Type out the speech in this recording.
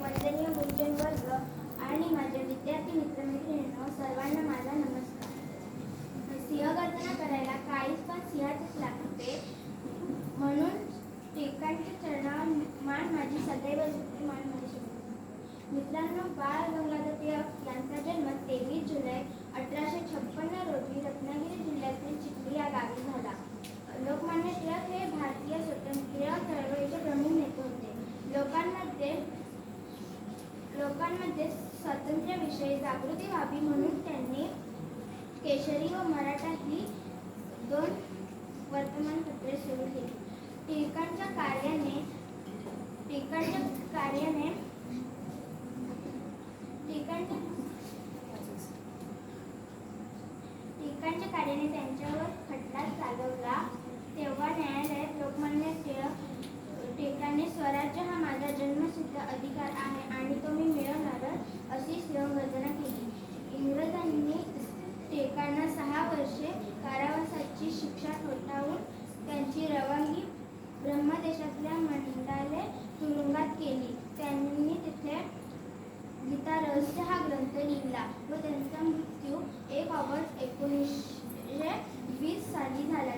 वंदनीय गुरुजन वर्ग आणि माझ्या विद्यार्थी मित्रमैत्रिणींनो, सर्वांना माझा नमस्कार. सिंहगर्जना करायला काहीच पण सिंहाचेच लागते, म्हणून टिळकांच्या चरणावर मान माझी सदैव झुकते, मान माझी शोभते. मित्रांनो, बाळ गंगाधर टिळक यांचा जन्म 23 जुलै 1856 रोजी रत्नागिरी जिल्ह्यातील चिखली या गावी झाला. लोकमान्य टिळक हे भारतीय स्वातंत्र्य चळवळीचे प्रमुख नेते होते. लोकांमध्ये स्वातंत्र्याविषयी जागृती व्हावी म्हणून त्यांनी केसरी व मराठा ही 2 वर्तमानपत्रे सुरू केली. टिळकांच्या कार्याने त्यांच्यावर खटला चालवला तेव्हा न्यायालयात लोकमान्य टिळकांनी स्वराज्य हा माझा जन्मसिद्ध अधिकार आहे आणि तो मी मिळवणारच अशी सिंहगर्जना केली. इंग्रजांनी टिळकांना 6 वर्षे कारावासाची शिक्षा ठोठावून त्यांची रवानगी ब्रह्मदेशातल्या मंडाले तुरुंगात केली. त्यांनी तिथे गीता रहस्य हा ग्रंथ लिहिला व त्यांचा मृत्यू 1 ऑगस्ट 1920 साली झाला.